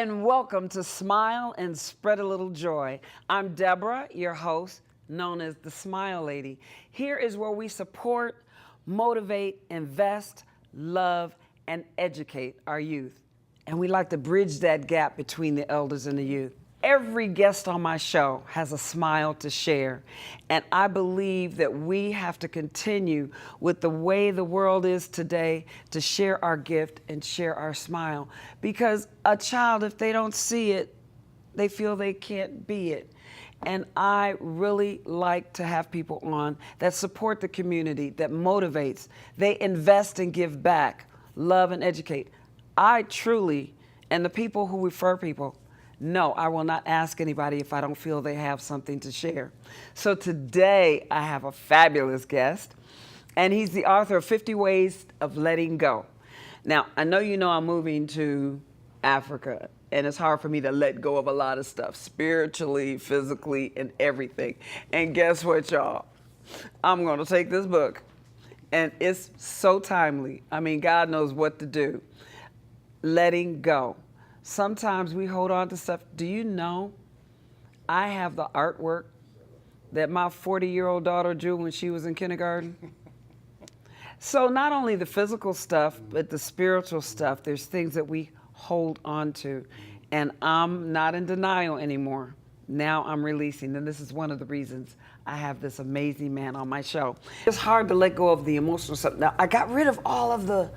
and welcome to Smile and Spread a Little Joy. I'm Deborah, your host, known as the Smile Lady. Here is where we support, motivate, invest, love, and educate our youth. And we like to bridge that gap between the elders and the youth. Every guest on my show has a smile to share, and I believe that we have to continue with the way the world is today to share our gift and share our smile. Because a child, if they don't see it, they feel they can't be it. And I really like to have people on that support the community, that motivates, they invest and give back, love and educate. I truly, and the people who refer people, no, I will not ask anybody if I don't feel they have something to share. So today I have a fabulous guest, and he's the author of 50 Ways of Letting Go. Now, I know you know I'm moving to Africa, and it's hard for me to let go of a lot of stuff, spiritually, physically, and everything. And guess what, y'all? I'm going to take this book, and it's so timely. I mean, God knows what to do. Letting go. Sometimes we hold on to stuff. Do you know I have the artwork that my 40-year-old daughter drew when she was in kindergarten? So not only the physical stuff, but the spiritual stuff, there's things that we hold on to. And I'm not in denial anymore. Now I'm releasing, and this is one of the reasons I have this amazing man on my show. It's hard to let go of the emotional stuff. Now, I got rid of all of the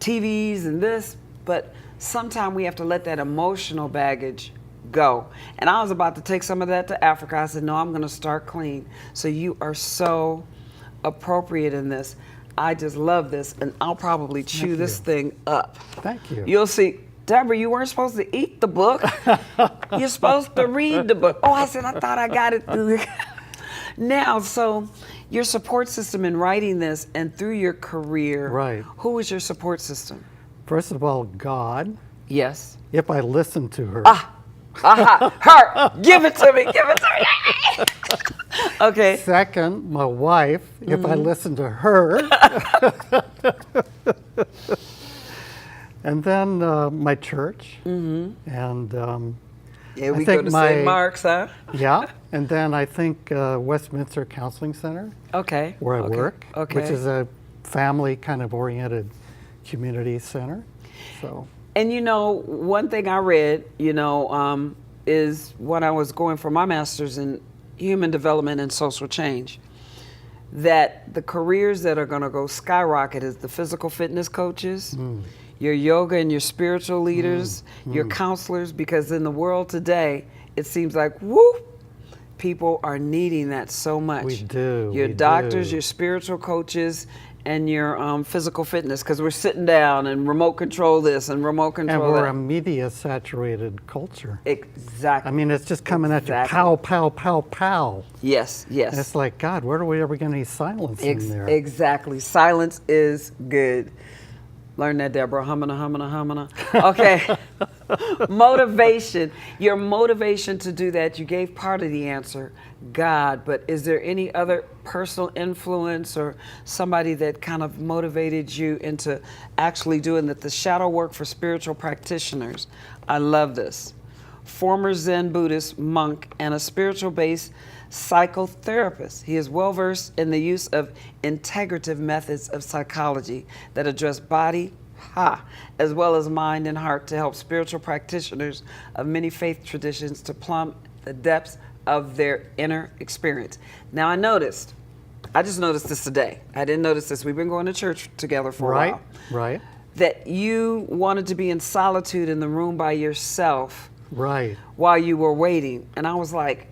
TVs and this, but sometimes we have to let that emotional baggage go. And I was about to take some of that to Africa. I said, no, I'm going to start clean. So you are so appropriate in this. I just love this, and I'll probably chew this thing up. Thank you. You'll see. Deborah, you weren't supposed to eat the book. You're supposed to read the book. Oh, I said, I thought I got it through. Now, so your support system in writing this and through your career, Right. Who was your support system? First of all, God, Yes. if I listen to her. Her. Give it to me. Give it to me. Okay. Second, my wife, if I listen to her. And then my church. And Yeah, we I go think to St. Mark's, huh? yeah, and then I think Westminster Counseling Center, Okay. where I work, Okay. which is a family kind of oriented community center. So. And you know, one thing I read, is when I was going for my master's in human development and social change, that the careers that are going to go skyrocket is the physical fitness coaches, your yoga and your spiritual leaders, your counselors, because in the world today, it seems like, people are needing that so much. We do. Your doctors, your spiritual coaches, and your physical fitness, because we're sitting down and remote control this and remote control And we're that. a media-saturated culture. Exactly. I mean, it's just coming at you, pow, pow, pow, pow. Yes, yes. And it's like, God, where are we ever going to need silence in there? Exactly. Silence is good. Learn that, Deborah. Hummina. Okay. Motivation. Your motivation to do that, you gave part of the answer, God, but is there any other personal influence or somebody that kind of motivated you into actually doing the shadow work for spiritual practitioners? I love this. Former Zen Buddhist monk and a spiritual-based psychotherapist. He is well-versed in the use of integrative methods of psychology that address body, as well as mind and heart to help spiritual practitioners of many faith traditions to plumb the depths of their inner experience. Now, I just noticed this today. I didn't notice this. We've been going to church together for a while. Right. That you wanted to be in solitude in the room by yourself. Right. While you were waiting. And I was like,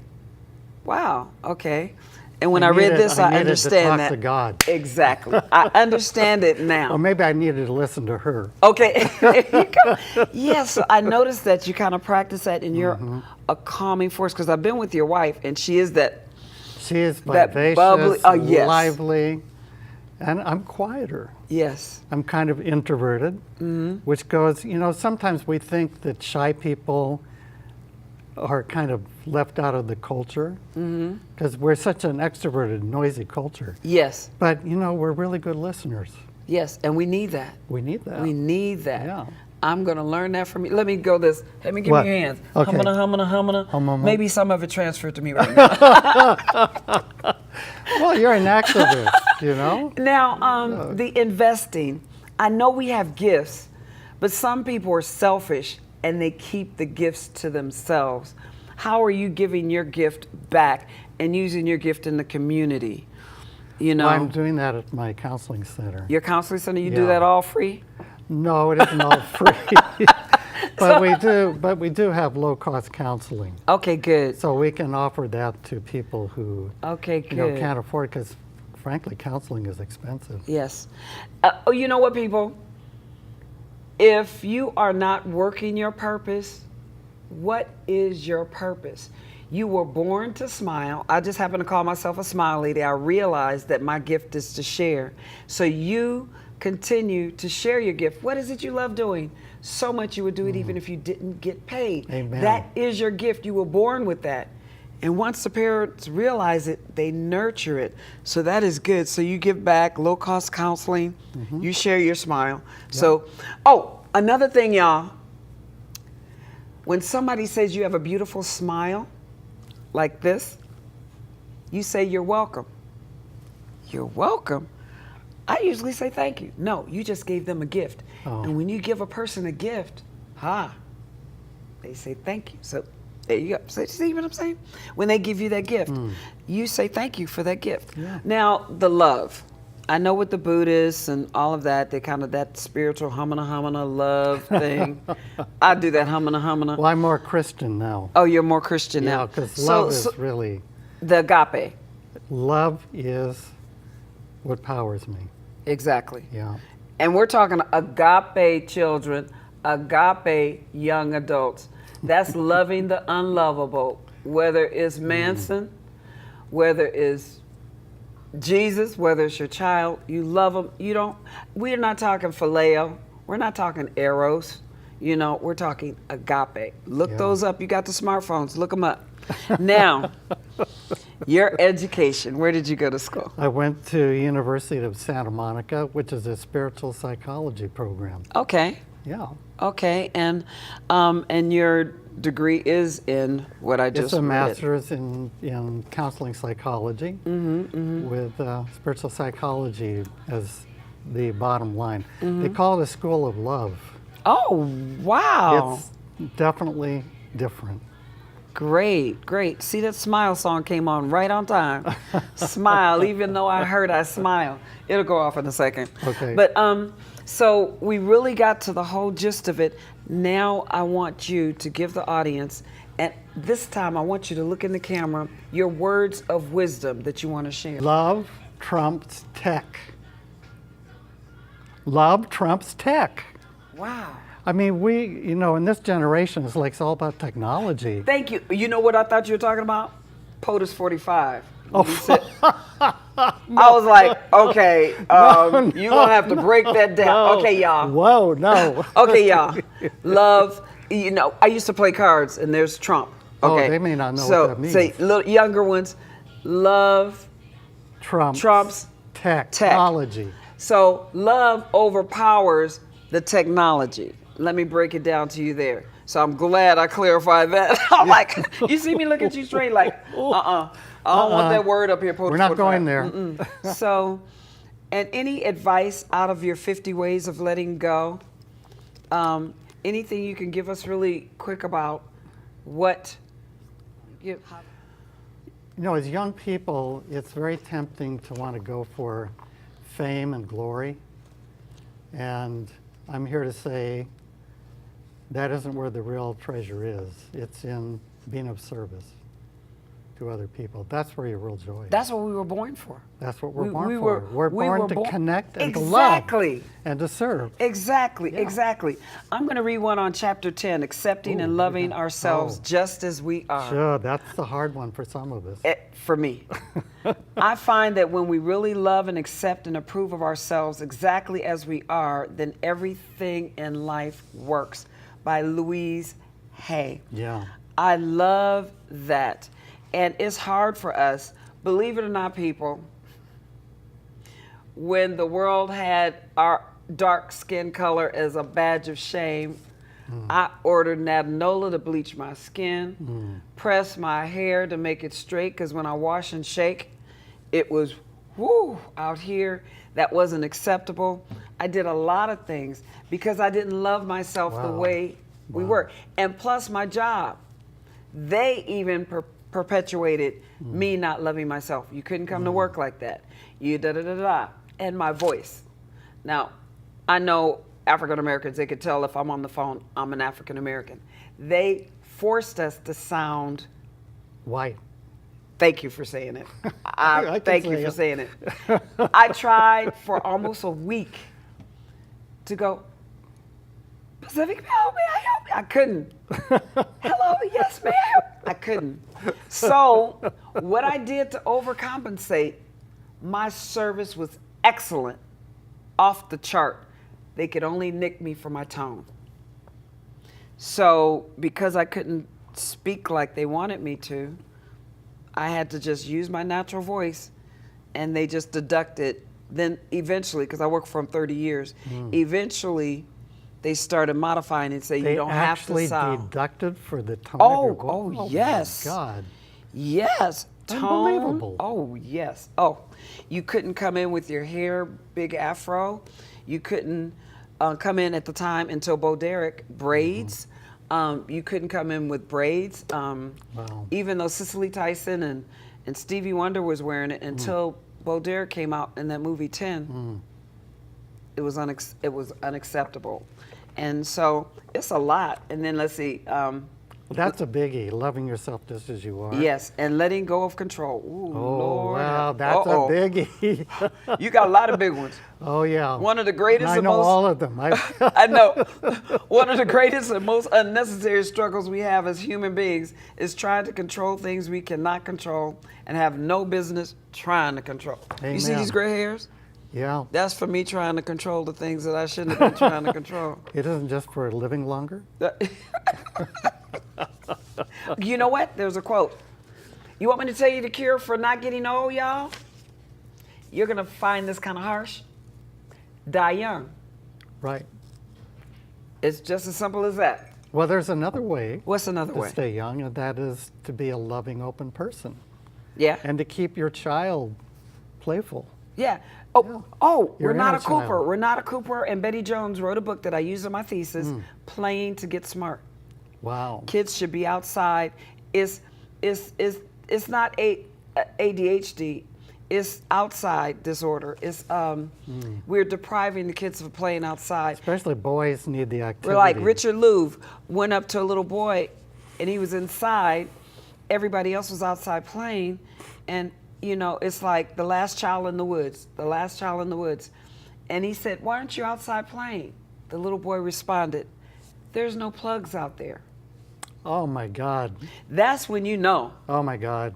wow, okay. And when I read this, I understand that. To God. Exactly. I understand it now. Or maybe I needed to listen to her. Okay. There you go. Yes, so I noticed that you kind of practice that and you're a calming force, because I've been with your wife and she is that. She is that vivacious, bubbly, yes. lively, and I'm quieter. Yes. I'm kind of introverted, which goes, sometimes we think that shy people are kind of left out of the culture because we're such an extroverted, noisy culture. Yes. But, we're really good listeners. Yes, and we need that. We need that. We need that. Yeah. I'm going to learn that from you. Let me go this. Let me give What? me your hands. Okay. Humana. Hum. Maybe some of it transferred to me right now. Well, you're an activist, you know? Now, the investing. I know we have gifts, but some people are selfish and they keep the gifts to themselves. How are you giving your gift back and using your gift in the community? You know, Well, I'm doing that at my counseling center. your counseling center, you do Yeah. that all free? No, it isn't all free. But we do have low-cost counseling. Okay, good. So we can offer that to people who Okay, you know, good. can't afford, because frankly, counseling is expensive. Yes. Oh, you know what, people? If you are not working your purpose, what is your purpose? You were born to smile. I just happen to call myself a smile lady. I realized that my gift is to share. So you continue to share your gift. What is it you love doing? So much you would do it even if you didn't get paid. Amen. That is your gift. You were born with that. And once the parents realize it, they nurture it. So that is good. So you give back, low-cost counseling. You share your smile. So, oh, another thing, y'all. When somebody says you have a beautiful smile, like this, you say you're welcome. You're welcome. I usually say thank you. No, you just gave them a gift. Oh. And when you give a person a gift, they say thank you. So there you go. So, see what I'm saying? When they give you that gift, you say thank you for that gift. Yeah. Now, the love. I know with the Buddhists and all of that, they kind of that spiritual humana love thing. I do that humana. Well, I'm more Christian now. Oh, you're more Christian Yeah, now. because love is really, the agape. love is what powers me. Exactly. Yeah. And we're talking agape children, agape young adults. That's loving the unlovable, whether it's Manson, whether it's Jesus, whether it's your child, you love them. You don't, we're not talking phileo. We're not talking eros. You know, we're talking agape. Look Yeah. those up. You got the smartphones. Look them up. Now, your education, where did you go to school? I went to University of Santa Monica, which is a spiritual psychology program. Okay. Yeah. Okay. And your degree is in what I just It's a read. master's in counseling psychology with spiritual psychology as the bottom line. They call it a school of love. Oh, wow. It's definitely different. Great. See, that Smile song came on right on time. Smile, even though I heard I smile. It'll go off in a second. Okay. But so we really got to the whole gist of it. Now I want you to give the audience, and this time I want you to look in the camera, your words of wisdom that you want to share. Love trumps tech. Love trumps tech. Wow. I mean, you know, in this generation, it's like it's all about technology. Thank you. You know what I thought you were talking about? POTUS 45. Oh, I was like, okay, you're going to have to break that down. No. Okay, y'all. Whoa, no. Okay, y'all. Love, you know, I used to play cards and there's Trump. Okay. Oh, they may not know so, what that means. say, little younger ones, love Trumps technology. So love overpowers the technology. Let me break it down to you there. So I'm glad I clarified that. I'm like, you see me look at you straight like, I don't want that word up here. We're not going there. So, and any advice out of your 50 ways of letting go? Anything you can give us really quick about what? You know, as young people, it's very tempting to want to go for fame and glory. And I'm here to say that isn't where the real treasure is. It's in being of service to other people. That's where your real joy is. That's what we were born for. That's what we're born we for. were We're born to connect and to Exactly. love and to serve. Exactly, Yeah. exactly. I'm going to read one on chapter 10, accepting and loving ourselves just as we are. Sure, that's the hard one for some of us. For me. I find that when we really love and accept and approve of ourselves exactly as we are, then everything in life works. By Louise Hay. Yeah. I love that. And it's hard for us, believe it or not, people, when the world had dark skin color as a badge of shame. I ordered Nadinola to bleach my skin, press my hair to make it straight, because when I wash and shake, it was whoo out here. That wasn't acceptable. I did a lot of things because I didn't love myself the way we were. And plus my job, they even perpetuated me not loving myself. You couldn't come to work like that. You da-da-da-da. And my voice. Now, I know African Americans, they could tell if I'm on the phone, I'm an African American. They forced us to sound white. Thank you for saying it. I Thank you for saying it. I tried for almost a week to go, Pacific, help me, help me. I couldn't. Hello, yes, ma'am. I couldn't. So what I did to overcompensate, my service was excellent, off the chart. They could only nick me for my tone. So because I couldn't speak like they wanted me to, I had to just use my natural voice, and they just deducted. Then eventually, because I worked for them 30 years, eventually they started modifying and say, you don't have to sound. They actually deducted for the tone of your voice? Oh, yes. My God. Yes. Tone. Unbelievable. Oh, yes. Oh, you couldn't come in with your hair, big afro. You couldn't come in at the time until Bo Derek, braids. You couldn't come in with braids. Even though Cicely Tyson and Stevie Wonder was wearing it until Bo Derek came out in that movie 10. It was unacceptable. And so it's a lot. And then let's see. That's a biggie, loving yourself just as you are. Yes, and letting go of control. Ooh, Lord. Wow, that's a biggie. You got a lot of big ones. Oh, yeah. One of the greatest I and know most, all of them. I know. One of the greatest and most unnecessary struggles we have as human beings is trying to control things we cannot control and have no business trying to control. Amen. You see these gray hairs? Yeah. That's for me trying to control the things that I shouldn't have been trying to control. It isn't just for living longer? You know what? There's a quote. You want me to tell you the cure for not getting old, y'all? You're going to find this kind of harsh. Die young. Right. It's just as simple as that. Well, there's another way. What's another way? To stay young, and that is to be a loving, open person. Yeah. And to keep your child playful. Yeah. Your Renata inner child. Cooper. Renata Cooper and Betty Jones wrote a book that I used in my thesis, Playing to Get Smart. Wow. Kids should be outside. It's not ADHD. It's outside disorder. It's we're depriving the kids of playing outside. Especially boys need the activity. We're like Richard Louv went up to a little boy, and he was inside. Everybody else was outside playing, and you know, it's like the last child in the woods. The last child in the woods, and he said, "Why aren't you outside playing?" The little boy responded, "There's no plugs out there." Oh my God. That's when you know. Oh my God.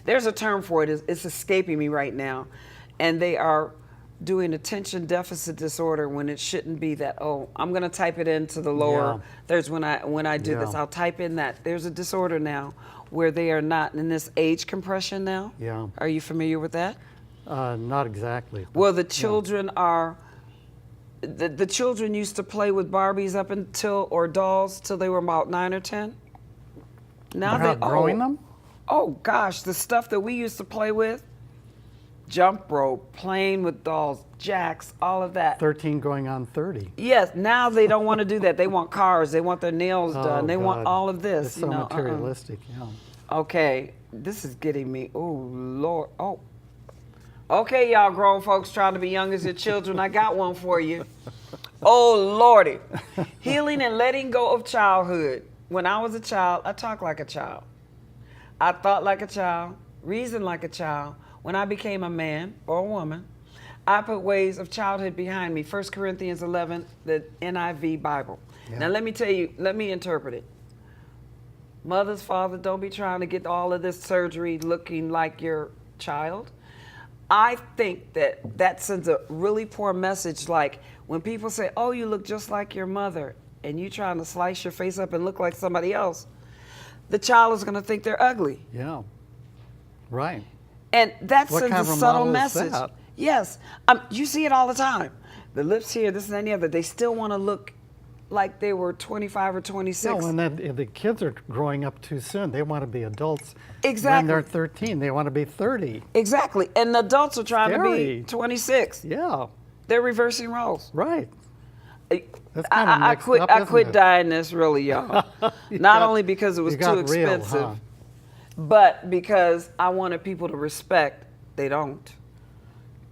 There's a term for it. It's escaping me right now. And they are doing attention deficit disorder when it shouldn't be that. Oh, I'm going to type it into the lower. Yeah. There's when I do this, I'll type in that. There's a disorder now where they are not in this age compression now. Yeah. Are you familiar with that? Not exactly. Well, the children are. The children used to play with Barbies up until, or dolls, till they were about 9 or 10. Now They're outgrowing them? Oh gosh, the stuff that we used to play with, jump rope, playing with dolls, jacks, all of that. 13 going on 30. Yes, now they don't want to do that. They want cars, they want their nails done, they God. want all of this. It's so materialistic, yeah. Okay, this is getting me, oh Lord, oh. Okay, y'all grown folks trying to be young as your children, I got one for you. Oh Lordy. Healing and letting go of childhood. When I was a child, I talked like a child. I thought like a child, reasoned like a child. When I became a man or a woman, I put ways of childhood behind me. 1 Corinthians 11, the NIV Bible. Yeah. Now let me tell you, let me interpret it. Mothers, fathers, don't be trying to get all of this surgery looking like your child. I think that sends a really poor message, like when people say, oh, you look just like your mother, and you trying to slice your face up and look like somebody else, the child is going to think they're ugly. Yeah, right. And that What sends kind a of subtle model is message. that? Yes, you see it all the time. the lips here, this and the other. They still want to look like they were 25 or 26. No, and then if the kids are growing up too soon. They want to be adults. Exactly. When they're 13, they want to be 30. Exactly. And the adults are trying to Scary. be 26. Yeah, They're reversing roles. right. That's kind of I mixed quit. up, I isn't quit it? dyeing this, really, y'all. Not only because it was You got too real, expensive, huh? but because I wanted people to respect. They don't.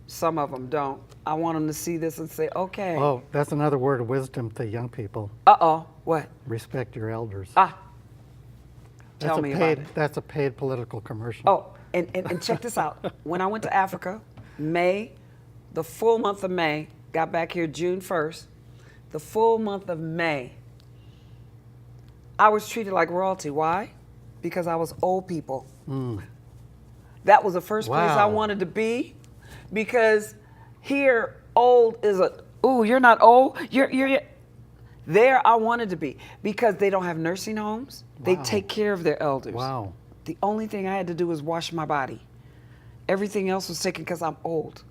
Some of them don't. I want them to see this and say, okay. Oh, that's another word of wisdom to young people. Uh-oh. What? Respect your elders. Ah. That's Tell a me paid, about it. That's a paid political commercial. Oh, and check this out. When I went to Africa, May, the full month of May, got back here June 1st, the full month of May, I was treated like royalty. Why? Because I was old people. That was the first place I Wow. wanted to be, because here, old is a, ooh, you're not old. You're there I wanted to be, because they don't have nursing homes. They Wow. take care of their elders. Wow. The only thing I had to do was wash my body. Everything else was taken because I'm old.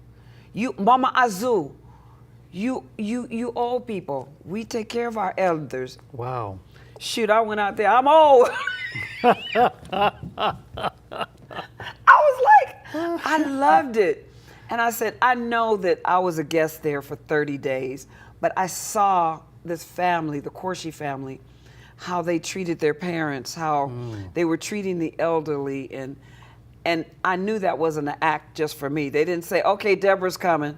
You, Mama Azul, you old people, we take care of our elders. Wow. Shoot, I went out there, I'm old. I was like, I loved it. And I said, I know that I was a guest there for 30 days, but I saw this family, the Corsi family, how they treated their parents, how they were treating the elderly, and I knew that wasn't an act just for me. They didn't say, okay, Deborah's coming.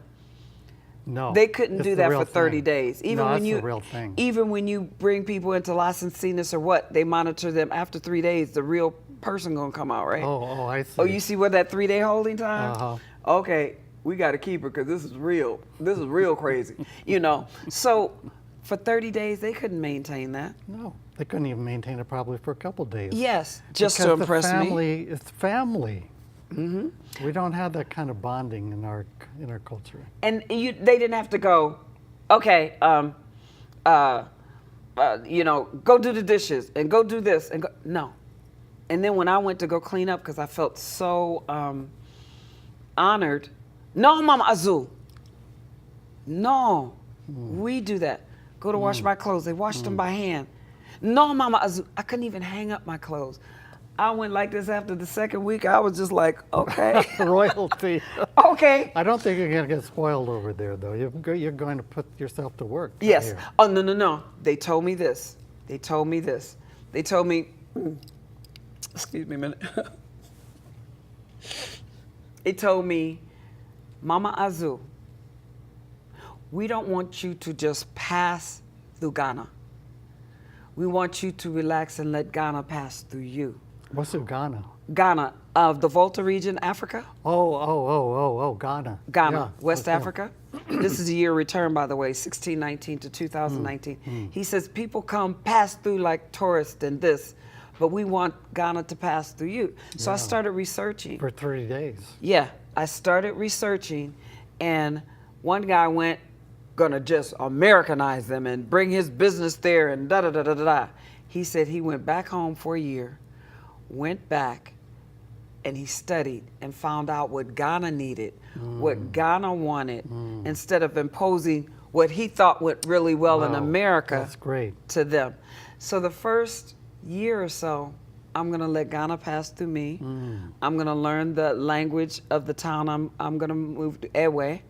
No. They couldn't it's do the that real for 30 thing. days. Even No, when that's you the real thing. even when you bring people into licensiness or what, they monitor them after 3 days, the real person gonna come out, right? Oh, I see. Oh, you see what that 3-day holding time? Uh-huh. Okay, we got to keep her because this is real. This is real crazy, you know. So for 30 days, they couldn't maintain that. No, they couldn't even maintain it probably for a couple days. Yes, just Because to impress the me. family, it's family. We don't have that kind of bonding in our culture. And they didn't have to go, okay, you know, go do the dishes and go do this and go. No. And then when I went to go clean up, because I felt so honored. No, Mama Azul. No, we do that. Go to wash my clothes. They washed them by hand. No, Mama Azul. I couldn't even hang up my clothes. I went like this after the second week. I was just like, okay. Royalty. Okay. I don't think you're going to get spoiled over there, though. You're going to put yourself to work. Yes. Here. Oh, no. They told me this. They told me, excuse me a minute. They told me, Mama Azul, we don't want you to just pass through Ghana. We want you to relax and let Ghana pass through you. What's in Ghana? Ghana, of the Volta region, Africa. Ghana. Ghana, Yeah, West okay. Africa. This is a year return, by the way, 1619 to 2019. He says people come pass through like tourists and this, but we want Ghana to pass through you. So I started researching. For 30 days. Yeah, I started researching, and one guy went, gonna just Americanize them and bring his business there and da-da-da-da-da. He said he went back home for a year, went back, and he studied and found out what Ghana needed, what Ghana wanted, instead of imposing what he thought went really well in Wow, America that's great. to them. So the first year or so, I'm gonna let Ghana pass through me. I'm gonna learn the language of the town I'm gonna move to, Ewe.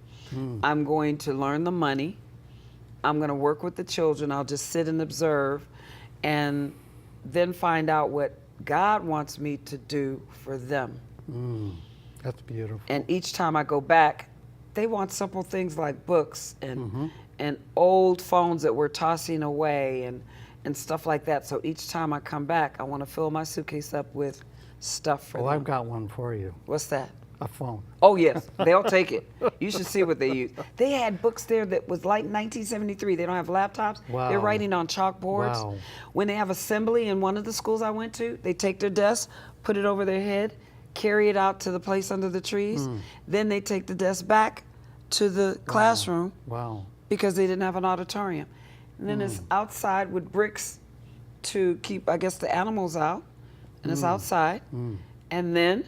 I'm going to learn the money. I'm gonna work with the children. I'll just sit and observe, and then find out what God wants me to do for them. That's beautiful. And each time I go back, they want simple things like books and old phones that we're tossing away and stuff like that. So each time I come back, I want to fill my suitcase up with stuff for Well, them. I've got one for you. What's that? A phone. Oh, yes, they'll take it. You should see what they use. They had books there that was like 1973. They don't have laptops. Wow. They're writing on chalkboards. Wow. When they have assembly in one of the schools I went to, they take their desk, put it over their head, carry it out to the place under the trees. Then they take the desk back to the classroom Wow. because they didn't have an auditorium. And then it's outside with bricks to keep, I guess, the animals out. And it's outside. And then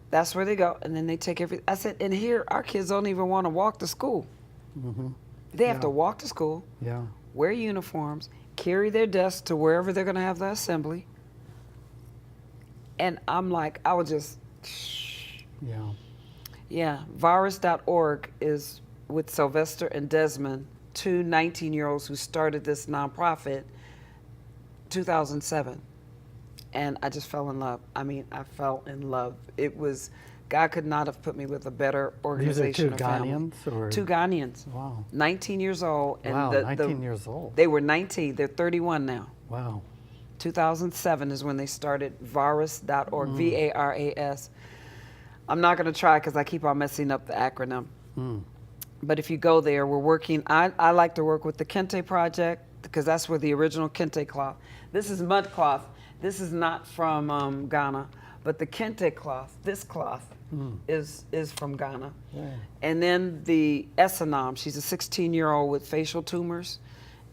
that's where they go. And then they take I said, and here our kids don't even want to walk to school. They have Yeah. to walk to school, Yeah. wear uniforms, carry their desks to wherever they're going to have the assembly. And I'm like, I was just, Yeah. yeah. Virus.org is with Sylvester and Desmond, two 19-year-olds who started this nonprofit 2007. And I just fell in love. I mean, I fell in love. It was, God could not have put me with a better These are organization two or family. Ghanaians? Or? Two Ghanaians. Wow. 19 years old. And Wow, 19 years old. They were 19. They're 31 now. Wow. 2007 is when they started Varus.org, V-A-R-A-S. I'm not going to try because I keep on messing up the acronym. But if you go there, we're working. I like to work with the Kente Project because that's where the original Kente cloth. This is mud cloth. This is not from Ghana, but the Kente cloth, this cloth, is from Ghana. Yeah. And then the Esanam, she's a 16-year-old with facial tumors,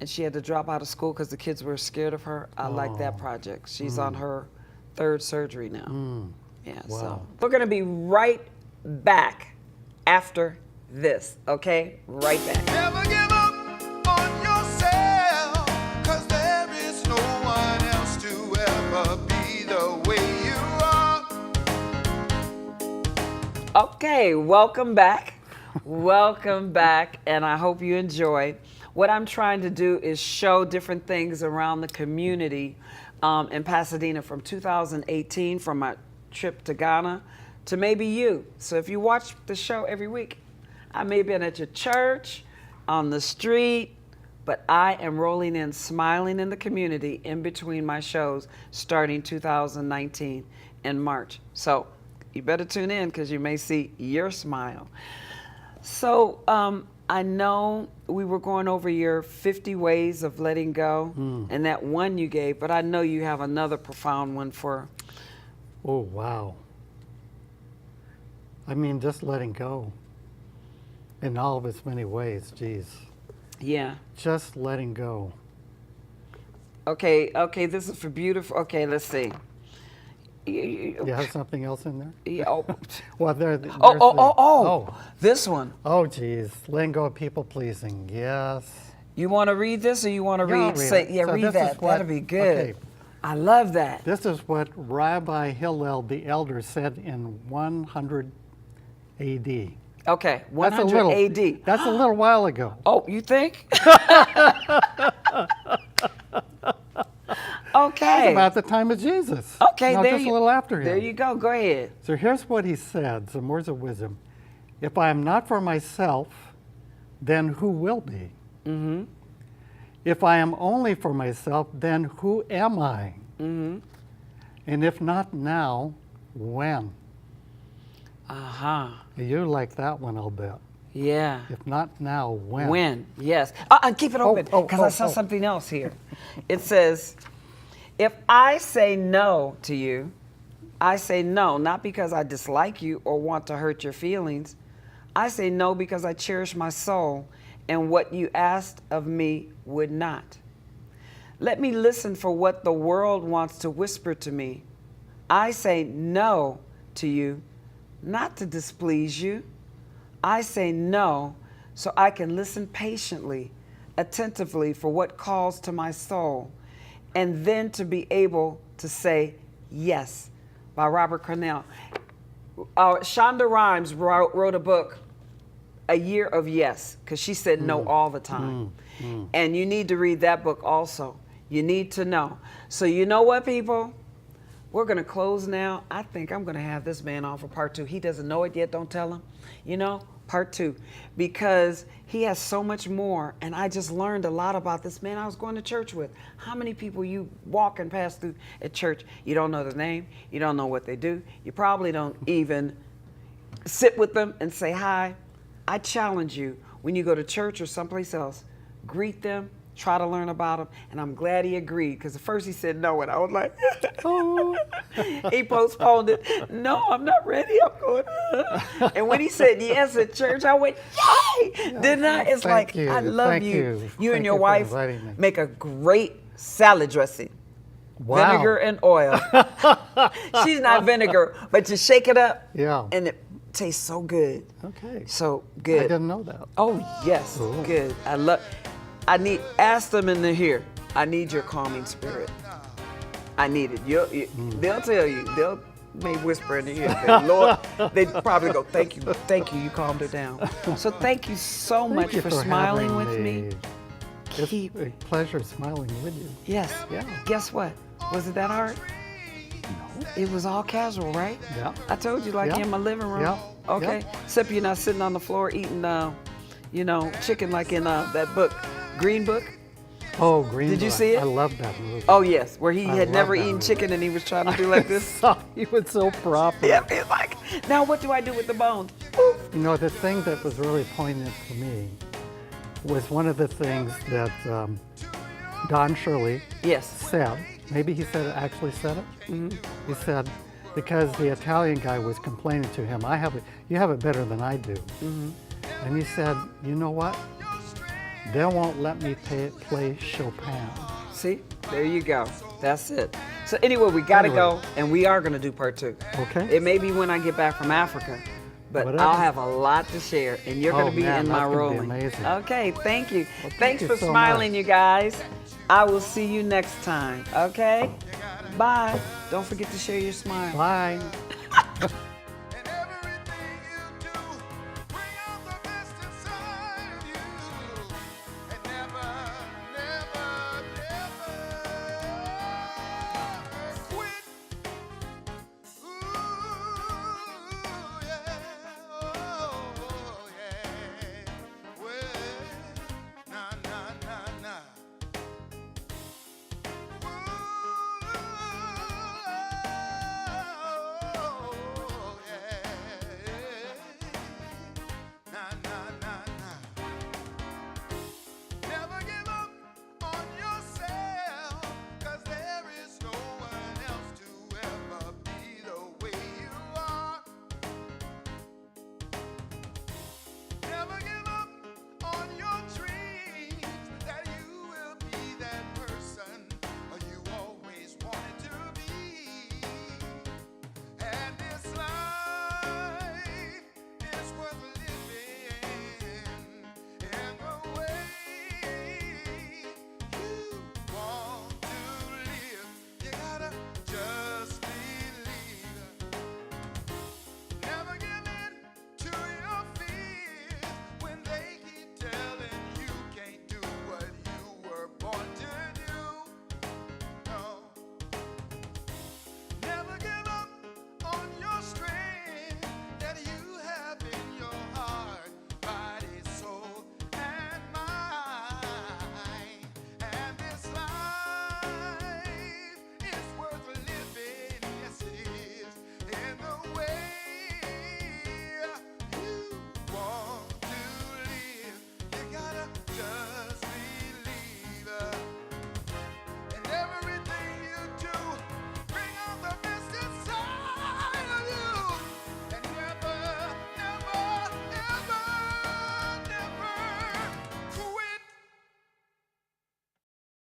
and she had to drop out of school because the kids were scared of her. I like that project. She's on her 3rd surgery now. Yeah, Wow. so we're gonna be right back after this, okay? Right back. Never give up on yourself, 'cause there is no one else to ever be the way you are. Okay, welcome back. Welcome back, and I hope you enjoyed. What I'm trying to do is show different things around the community in Pasadena from 2018, from my trip to Ghana to maybe you. So if you watch the show every week, I may have been at your church, on the street, but I am rolling in, smiling in the community in between my shows starting 2019 in March. So you better tune in because you may see your smile. So I know we were going over your 50 ways of letting go and that one you gave, but I know you have another profound one for. Oh, wow. I mean, just letting go in all of its many ways, geez. Yeah. Just letting go. Okay, this is for beautiful. Okay, let's see. You have something else in there? Yeah, oh, Well, this one. Oh, geez. Letting go of people pleasing. Yes. You want to read this or you want to Yeah, I'll read? read Say, it. yeah, So read this is that. what- That'll be good. okay. I love that. This is what Rabbi Hillel the Elder said in 100 AD. Okay, That's 100 AD. That's a little while ago. Oh, you think? Okay. It's about the time of Jesus. Okay, no, there just you, a little after him. There you go. Go ahead. So here's what he said, some words of wisdom. If I am not for myself, then who will be? Mm-hmm. If I am only for myself, then who am I? Mm-hmm. And if not now, when? Uh-huh. You like that one, I'll bet. Yeah. If not now, when? When? Yes. Keep it open oh, because I saw oh. something else here. It says, if I say no to you, I say no, not because I dislike you or want to hurt your feelings. I say no because I cherish my soul and what you asked of me would not. Let me listen for what the world wants to whisper to me. I say no to you, not to displease you. I say no so I can listen patiently, attentively for what calls to my soul, and then to be able to say yes, by Robert Cornell. Shonda Rhimes wrote a book, A Year of Yes, because she said no all the time. And you need to read that book also. You need to know. So you know what, people? We're going to close now. I think I'm going to have this man on for part 2. He doesn't know it yet. Don't tell him. You know, part 2. Because he has so much more. And I just learned a lot about this man I was going to church with. How many people you walk and pass through at church, you don't know their name. You don't know what they do. You probably don't even sit with them and say hi. I challenge you, when you go to church or someplace else, greet them. Try to learn about him, and I'm glad he agreed, because at first he said no, and I was like, oh. He postponed it. No, I'm not ready. I'm going. And when he said yes at church, I went, yay! Didn't I? It's Thank like, you. I love Thank you. you. You and Thank your you for wife inviting me. make a great salad dressing. Wow. Vinegar and oil. She's not vinegar, but you shake it up, Yeah. and it tastes so good. Okay. So I good. didn't know that. Oh yes, Cool. good. Ask them in the here. I need your calming spirit. I need it. They'll tell you. They'll may whisper in the ear. Say, Lord, they probably go, thank you. You calmed her down. So thank you so Thank much you for smiling having with me. It's Keep. a pleasure smiling with you. Yes. Yeah. Guess what? Was it that hard? No. It was all casual, right? Yeah. I told you, like Yeah. in my living room. Yeah. Okay. Yeah. Except you're not sitting on the floor eating, chicken like in that book, Green Book. Oh, Green Did you Book. see it? I love that movie. Oh yes, where he I had love never that eaten movie. chicken and he was trying to do like this. He was so proper. Yeah, it's like, now what do I do with the bones? You know, the thing that was really poignant to me was one of the things that Don Shirley Yes. said. Maybe he actually said it. Mm-hmm. He said, because the Italian guy was complaining to him, you have it better than I do. Mm-hmm. And he said, you know what? They won't let me play Chopin. See, there you go. That's it. So anyway, we gotta go, and we are gonna do part 2. Okay. It may be when I get back from Africa, but Whatever. I'll have a lot to share, and you're gonna Oh, be man, in my that's gonna be rolling. amazing. Okay, thank you. Well, thank Thanks you for so smiling, much. you guys. I will see you next time. Okay. Bye. Don't forget to share your smile. Bye.